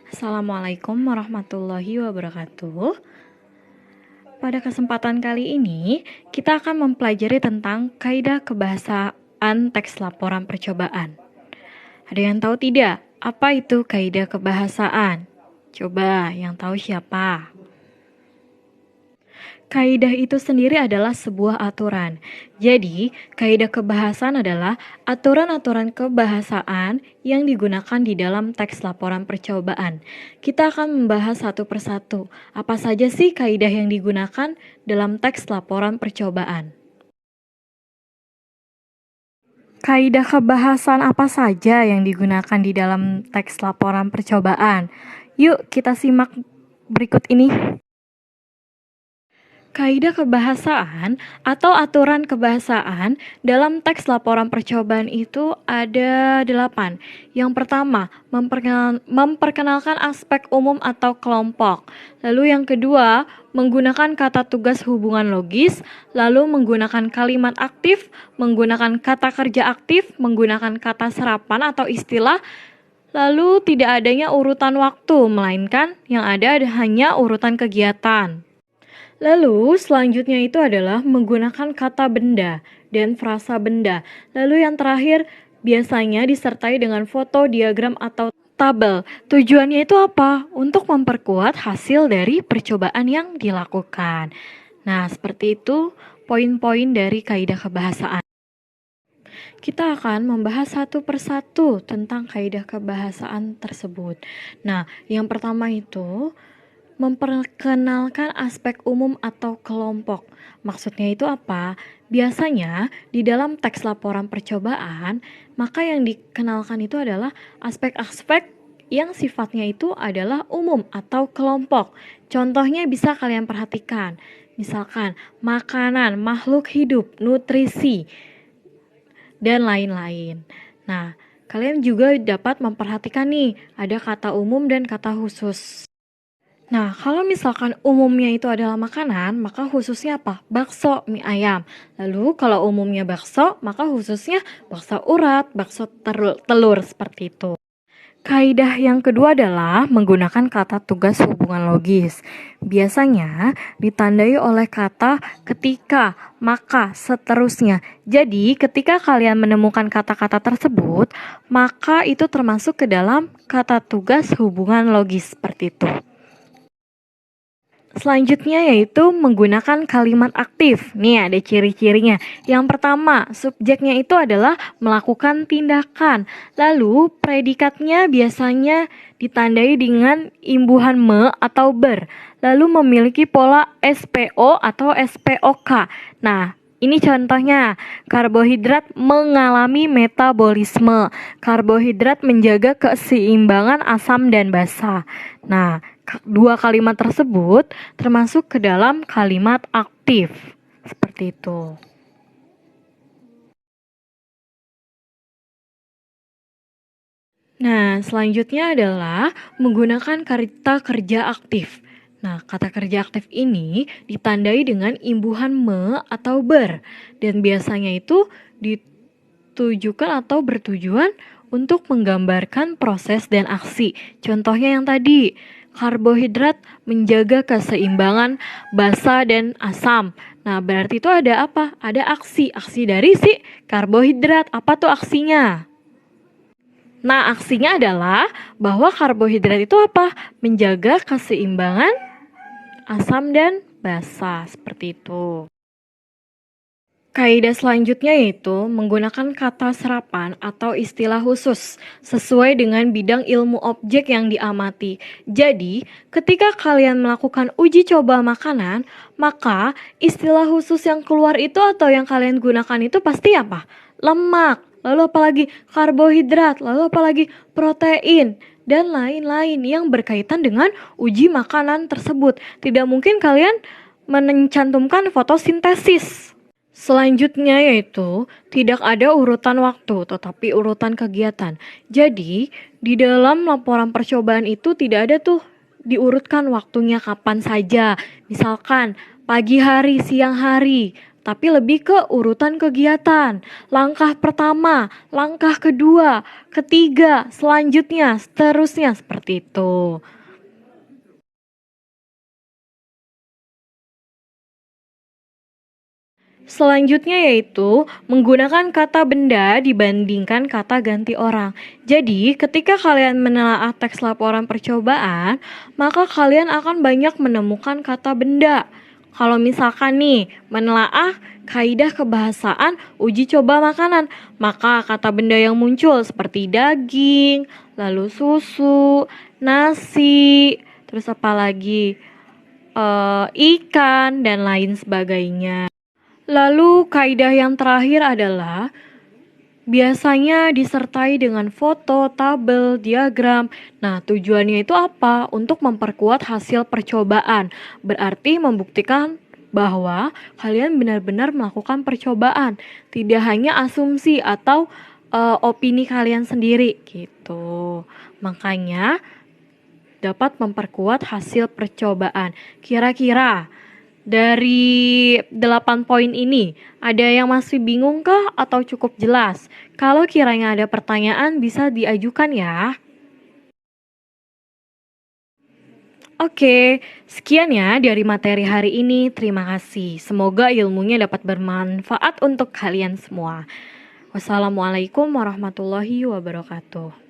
Assalamualaikum warahmatullahi wabarakatuh. Pada kesempatan kali ini, kita akan mempelajari tentang kaidah kebahasaan teks laporan percobaan. Ada yang tahu tidak? Apa itu kaidah kebahasaan? Coba, yang tahu siapa? Kaidah itu sendiri adalah sebuah aturan. Jadi, kaidah kebahasaan adalah aturan-aturan kebahasaan yang digunakan di dalam teks laporan percobaan. Kita akan membahas satu persatu. Apa saja sih kaidah yang digunakan dalam teks laporan percobaan? Kaidah kebahasaan apa saja yang digunakan di dalam teks laporan percobaan? Yuk, kita simak berikut ini. Kaidah kebahasaan atau aturan kebahasaan dalam teks laporan percobaan itu ada 8. Yang pertama, memperkenalkan aspek umum atau kelompok. Lalu yang kedua, menggunakan kata tugas hubungan logis. Lalu menggunakan kalimat aktif, menggunakan kata kerja aktif, menggunakan kata serapan atau istilah. Lalu tidak adanya urutan waktu, melainkan yang ada hanya urutan kegiatan. Lalu selanjutnya itu adalah menggunakan kata benda dan frasa benda. Lalu yang terakhir biasanya disertai dengan foto, diagram, atau tabel. Tujuannya itu apa? Untuk memperkuat hasil dari percobaan yang dilakukan. Nah, seperti itu poin-poin dari kaidah kebahasaan. Kita akan membahas satu persatu tentang kaidah kebahasaan tersebut. Nah, yang pertama itu memperkenalkan aspek umum atau kelompok. Maksudnya itu apa? Biasanya di dalam teks laporan percobaan, maka yang dikenalkan itu adalah aspek-aspek yang sifatnya itu adalah umum atau kelompok. Contohnya bisa kalian perhatikan. Misalkan makanan, makhluk hidup, nutrisi, dan lain-lain. Nah, kalian juga dapat memperhatikan nih, ada kata umum dan kata khusus. Nah, kalau misalkan umumnya itu adalah makanan, maka khususnya apa? Bakso, mie ayam. Lalu kalau umumnya bakso, maka khususnya bakso urat, bakso telur, seperti itu. Kaidah yang kedua adalah menggunakan kata tugas hubungan logis. Biasanya ditandai oleh kata ketika, maka, seterusnya. Jadi, ketika kalian menemukan kata-kata tersebut, maka itu termasuk ke dalam kata tugas hubungan logis, seperti itu. Selanjutnya yaitu menggunakan kalimat aktif. Nih ada ciri-cirinya. Yang pertama, subjeknya itu adalah melakukan tindakan. Lalu predikatnya biasanya ditandai dengan imbuhan me atau ber. Lalu memiliki pola SPO atau SPOK. Nah, ini contohnya, karbohidrat mengalami metabolisme. Karbohidrat menjaga keseimbangan asam dan basa. Nah, dua kalimat tersebut termasuk ke dalam kalimat aktif. Seperti itu. Nah, selanjutnya adalah menggunakan kata kerja aktif. Nah, kata kerja aktif ini ditandai dengan imbuhan me atau ber. Dan biasanya itu ditujukan atau bertujuan untuk menggambarkan proses dan aksi. Contohnya yang tadi, karbohidrat menjaga keseimbangan basa dan asam. Nah, berarti itu ada apa? Ada aksi. Aksi dari si karbohidrat. Apa tuh aksinya? Nah, aksinya adalah bahwa karbohidrat itu apa? Menjaga keseimbangan asam dan basa. Seperti itu. Kaidah selanjutnya yaitu menggunakan kata serapan atau istilah khusus sesuai dengan bidang ilmu objek yang diamati. Jadi, ketika kalian melakukan uji coba makanan, maka istilah khusus yang keluar itu atau yang kalian gunakan itu pasti apa? Lemak, lalu apalagi karbohidrat, lalu apalagi protein, dan lain-lain yang berkaitan dengan uji makanan tersebut. Tidak mungkin kalian mencantumkan fotosintesis. Selanjutnya yaitu tidak ada urutan waktu tetapi urutan kegiatan. Jadi di dalam laporan percobaan itu tidak ada tuh diurutkan waktunya kapan saja. Misalkan pagi hari, siang hari, tapi lebih ke urutan kegiatan. Langkah pertama, langkah kedua, ketiga, selanjutnya, seterusnya seperti itu. Selanjutnya yaitu menggunakan kata benda dibandingkan kata ganti orang. Jadi, ketika kalian menelaah teks laporan percobaan, maka kalian akan banyak menemukan kata benda. Kalau misalkan nih, menelaah kaidah kebahasaan uji coba makanan, maka kata benda yang muncul seperti daging, lalu susu, nasi, terus apa lagi? Ikan dan lain sebagainya. Lalu kaidah yang terakhir adalah biasanya disertai dengan foto, tabel, diagram. Nah, tujuannya itu apa? Untuk memperkuat hasil percobaan. Berarti membuktikan bahwa kalian benar-benar melakukan percobaan, tidak hanya asumsi atau opini kalian sendiri gitu. Makanya dapat memperkuat hasil percobaan. Kira-kira dari 8 poin ini, ada yang masih bingung kah atau cukup jelas? Kalau kiranya ada pertanyaan bisa diajukan ya. Oke, sekian ya dari materi hari ini. Terima kasih. Semoga ilmunya dapat bermanfaat untuk kalian semua. Wassalamualaikum warahmatullahi wabarakatuh.